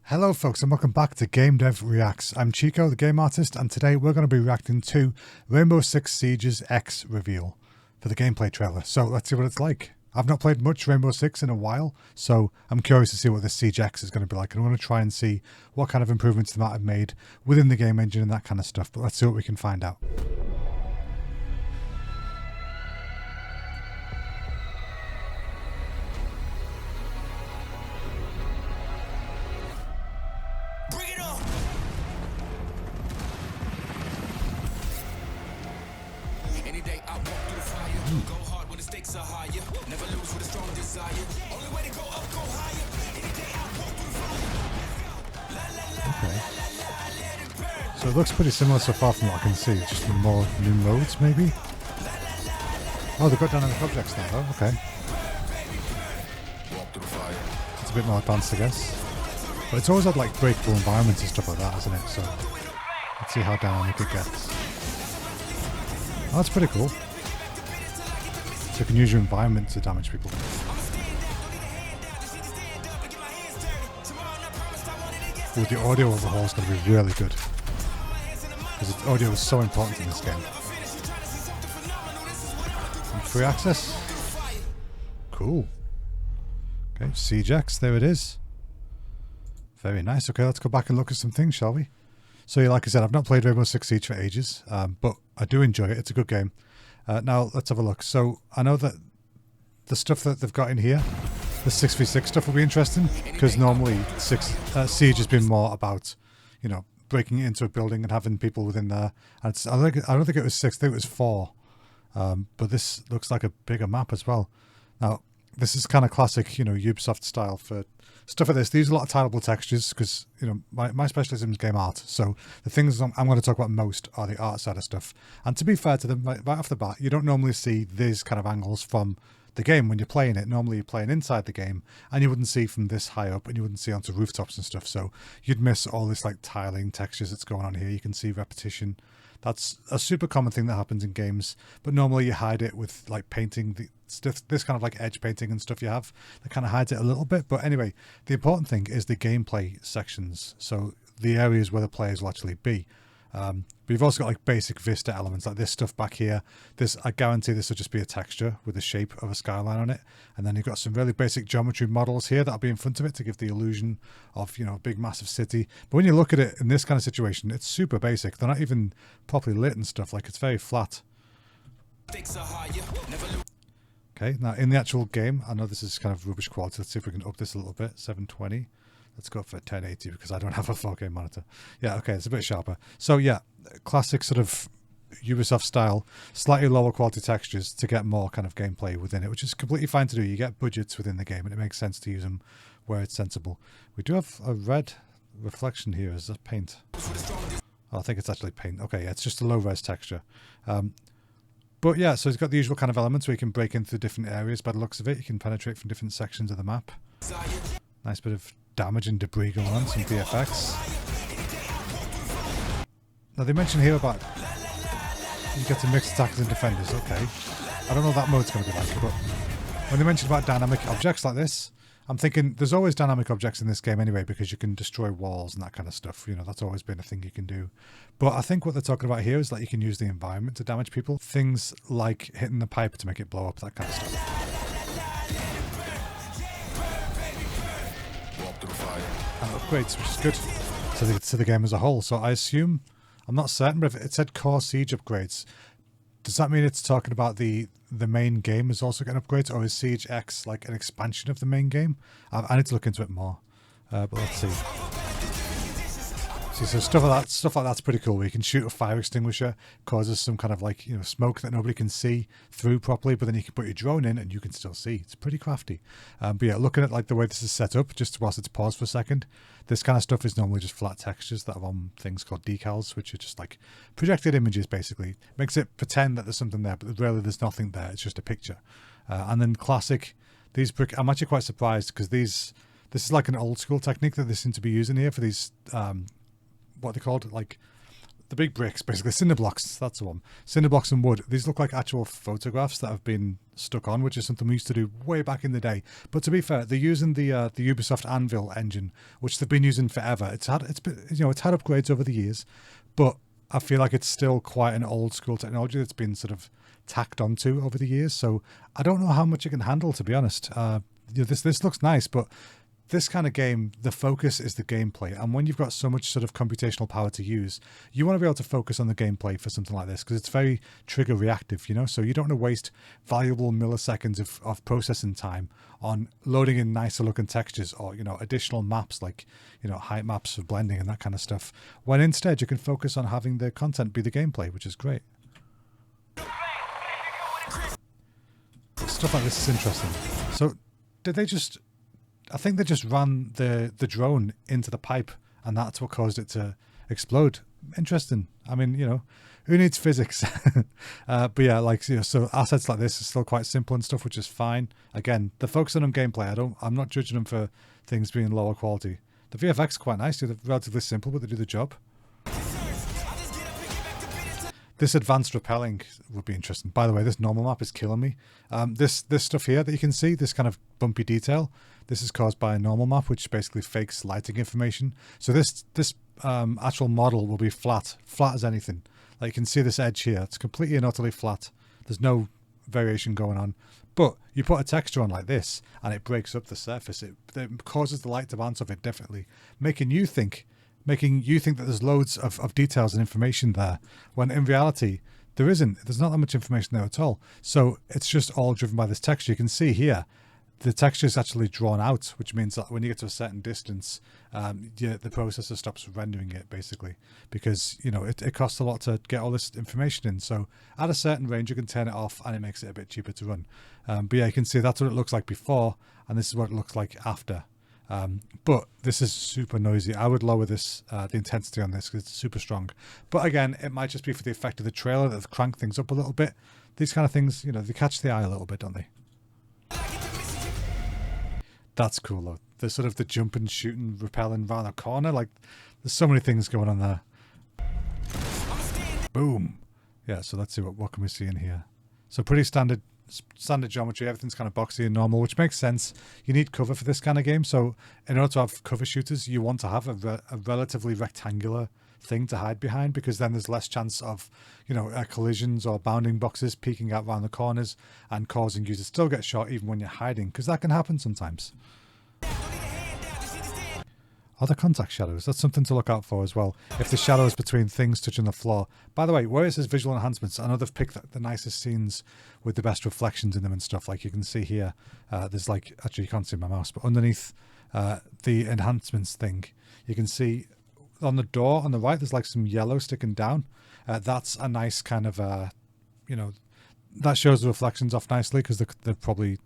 Hello folks and welcome back to Game Dev Reacts. I'm Chico the Game Artist and today we're going to be reacting to Rainbow Six Siege's X reveal for the gameplay trailer. So let's see what it's like. I've not played much Rainbow Six in a while, so I'm curious to see what this Siege X is going to be like. And I want to try and see what kind of improvements they might have made within the game engine and that kind of stuff. But let's see what we can find out. Okay. So it looks pretty similar so far from what I can see, just with more new modes maybe? Oh, they've got dynamic objects now though, okay. It's a bit more advanced I guess. But it's always had like breakable environments and stuff like that, hasn't it? So let's see how dynamic it gets. Oh, that's pretty cool. So you can use your environment to damage people. Ooh, the audio overhaul is going to be really good. Because the audio is so important in this game. And free access. Cool. Okay, Siege X, there it is. Very nice. Okay, let's go back and look at some things, shall we? So yeah, like I said, I've not played Rainbow Six Siege for ages, but I do enjoy it. It's a good game. Now, let's have a look. So I know that the stuff that they've got in here, the 6v6 stuff will be interesting, because normally Siege has been more about, you know, breaking into a building and having people within there. And I don't think it was 6, I think it was 4. But this looks like a bigger map as well. Now, this is kind of classic, you know, Ubisoft style for stuff like this. These are a lot of tileable textures because, you know, my specialism is game art. So the things I'm going to talk about most are the art side of stuff. And to be fair to them, right off the bat, you don't normally see these kind of angles from the game when you're playing it. Normally you're playing inside the game and you wouldn't see from this high up and you wouldn't see onto rooftops and stuff. So you'd miss all this like tiling textures that's going on here. You can see repetition. That's a super common thing that happens in games, but normally you hide it with like painting, the stuff, this kind of like edge painting and stuff you have that kind of hides it a little bit. But anyway, the important thing is the gameplay sections. So the areas where the players will actually be. But you've also got like basic Vista elements like this stuff back here. This, I guarantee this will just be a texture with the shape of a skyline on it. And then you've got some really basic geometry models here that'll be in front of it to give the illusion of, you know, a big massive city. But when you look at it in this kind of situation, it's super basic. They're not even properly lit and stuff. Like, it's very flat. Okay, now in the actual game, I know this is kind of rubbish quality. Let's see if we can up this a little bit. 720. Let's go for 1080 because I don't have a 4K monitor. Yeah, okay, it's a bit sharper. So yeah, classic sort of Ubisoft style, slightly lower quality textures to get more kind of gameplay within it, which is completely fine to do. You get budgets within the game and it makes sense to use them where it's sensible. We do have a red reflection here. Is that paint? Oh, I think it's actually paint. Okay, yeah, it's just a low res texture. But yeah, so it's got the usual kind of elements where you can break into different areas by the looks of it. You can penetrate from different sections of the map. Nice bit of damage and debris going on, some VFX. Now they mention here about you get to mix attackers and defenders. Okay, I don't know what that mode's going to be like, but when they mention about dynamic objects like this, I'm thinking there's always dynamic objects in this game anyway because you can destroy walls and that kind of stuff. You know, that's always been a thing you can do. But I think what they're talking about here is that you can use the environment to damage people. Things like hitting the pipe to make it blow up, that kind of stuff. And upgrades, which is good to the game as a whole. So I assume, I'm not certain, but if it said core Siege upgrades, does that mean it's talking about the main game is also getting upgrades, or is Siege X like an expansion of the main game? I need to look into it more, but let's see. See, so stuff like that's pretty cool. Where you can shoot a fire extinguisher, causes some kind of like, you know, smoke that nobody can see through properly, but then you can put your drone in and you can still see. It's pretty crafty. But yeah, looking at like the way this is set up, just whilst it's paused for a second, this kind of stuff is normally just flat textures that are on things called decals, which are just like projected images basically. Makes it pretend that there's something there, but really there's nothing there. It's just a picture. And then classic, these brick. I'm actually quite surprised because this is like an old school technique that they seem to be using here for these. What they called like the big bricks, basically cinder blocks. That's the one. Cinder blocks and wood. These look like actual photographs that have been stuck on, which is something we used to do way back in the day. But to be fair, they're using the Ubisoft Anvil engine, which they've been using forever. It's had upgrades over the years, but I feel like it's still quite an old school technology that's been sort of tacked onto over the years. So I don't know how much it can handle, to be honest. This looks nice, but this kind of game, the focus is the gameplay. And when you've got so much sort of computational power to use, you want to be able to focus on the gameplay for something like this, because it's very trigger reactive, so you don't want to waste valuable milliseconds of processing time on loading in nicer looking textures or, additional maps like, height maps for blending and that kind of stuff, when instead you can focus on having the content be the gameplay, which is great. Stuff like this is interesting. So did they just... I think they just ran the drone into the pipe and that's what caused it to explode. Interesting. I mean, who needs physics? But yeah, so assets like this are still quite simple and stuff, which is fine. Again, they're focusing on gameplay. I'm not judging them for things being lower quality. The VFX is quite nice. They're relatively simple, but they do the job. This advanced rappelling would be interesting. By the way, this normal map is killing me. This stuff here that you can see, this kind of bumpy detail, this is caused by a normal map, which basically fakes lighting information. So this actual model will be flat as anything. Like you can see this edge here, it's completely and utterly flat. There's no variation going on. But you put a texture on like this, and it breaks up the surface. It causes the light to bounce off it differently, making you think that there's loads of details and information there, when in reality there isn't. There's not that much information there at all. So it's just all driven by this texture. You can see here the texture is actually drawn out, which means that when you get to a certain distance, the processor stops rendering it, basically, because it costs a lot to get all this information in. So at a certain range you can turn it off and it makes it a bit cheaper to run. But yeah, you can see that's what it looks like before, and this is what it looks like after. But this is super noisy. I would lower this the intensity on this because it's super strong. But again, it might just be for the effect of the trailer that crank things up a little bit. These kind of things, they catch the eye a little bit, don't they? That's cool though. The sort of the jumping, shooting, rappelling around a corner. Like, there's so many things going on there. Boom. Yeah, so let's see what can we see in here. So pretty standard geometry. Everything's kind of boxy and normal, which makes sense. You need cover for this kind of game. So in order to have cover shooters, you want to have a relatively rectangular thing to hide behind, because then there's less chance of collisions or bounding boxes peeking out around the corners and causing you to still get shot even when you're hiding, because that can happen sometimes. Other contact shadows, that's something to look out for as well. If the shadows between things touching the floor. By the way, where it says visual enhancements, I know they've picked the nicest scenes with the best reflections in them and stuff. Like you can see here, there's like, actually you can't see my mouse, but underneath the enhancements thing, you can see on the door on the right, there's like some yellow sticking down. That's a nice kind of, that shows the reflections off nicely, because they're probably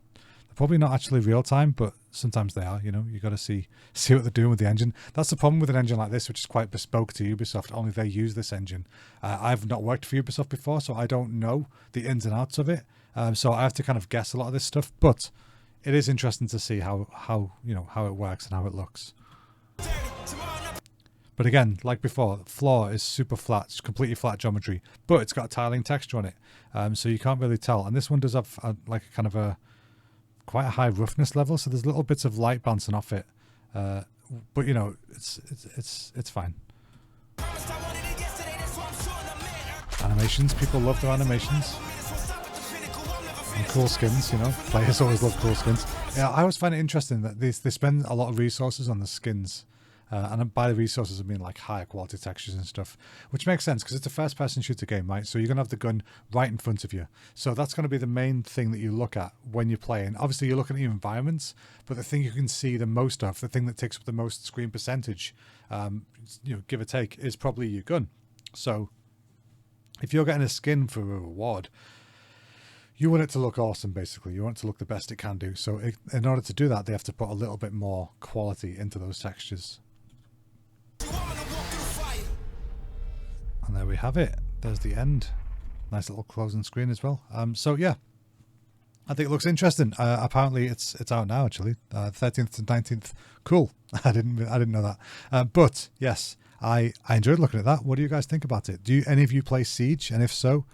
not actually real time, but sometimes they are. You got to see what they're doing with the engine. That's the problem with an engine like this, which is quite bespoke to Ubisoft. Only they use this engine. I've not worked for Ubisoft before, so I don't know the ins and outs of it. So I have to kind of guess a lot of this stuff, but it is interesting to see how it works and how it looks. But again, like before, the floor is super flat. It's completely flat geometry, but it's got a tiling texture on it, so you can't really tell. And this one does have quite a high roughness level, so there's little bits of light bouncing off it, but it's fine. Animations, people love their animations. And cool skins, players always love cool skins. Yeah, I always find it interesting that they spend a lot of resources on the skins. And by the resources I mean like higher quality textures and stuff, which makes sense because it's a first person shooter game, right? So you're going to have the gun right in front of you. So that's going to be the main thing that you look at when you're playing. Obviously you're looking at your environments, but the thing you can see the most of, the thing that takes up the most screen percentage, give or take, is probably your gun. So if you're getting a skin for a reward, you want it to look awesome, basically. You want it to look the best it can do. So in order to do that, they have to put a little bit more quality into those textures. And there we have it. There's the end. Nice little closing screen as well. So yeah, I think it looks interesting. Apparently it's out now, actually. 13th to 19th. Cool. I didn't know that. But yes, I enjoyed looking at that. What do you guys think about it? Do any of you play Siege? And if so,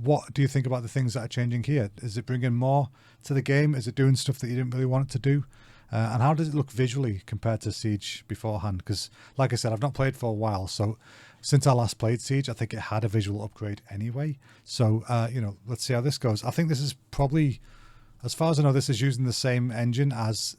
what do you think about the things that are changing here? Is it bringing more to the game? Is it doing stuff that you didn't really want it to do? And how does it look visually compared to Siege beforehand? Because, like I said, I've not played for a while. So since I last played Siege, I think it had a visual upgrade anyway. So, you know, let's see how this goes. I think this is probably, as far as I know, this is using the same engine as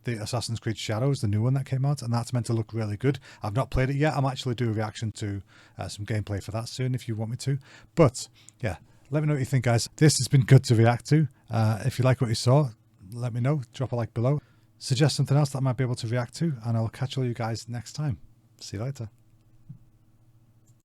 the Assassin's Creed Shadows, the new one that came out, and that's meant to look really good. I've not played it yet. I'm actually doing a reaction to some gameplay for that soon if you want me to. But, yeah, let me know what you think, guys. This has been good to react to. If you like what you saw, let me know. Drop a like below. Suggest something else that I might be able to react to, and I'll catch all you guys next time. See you later.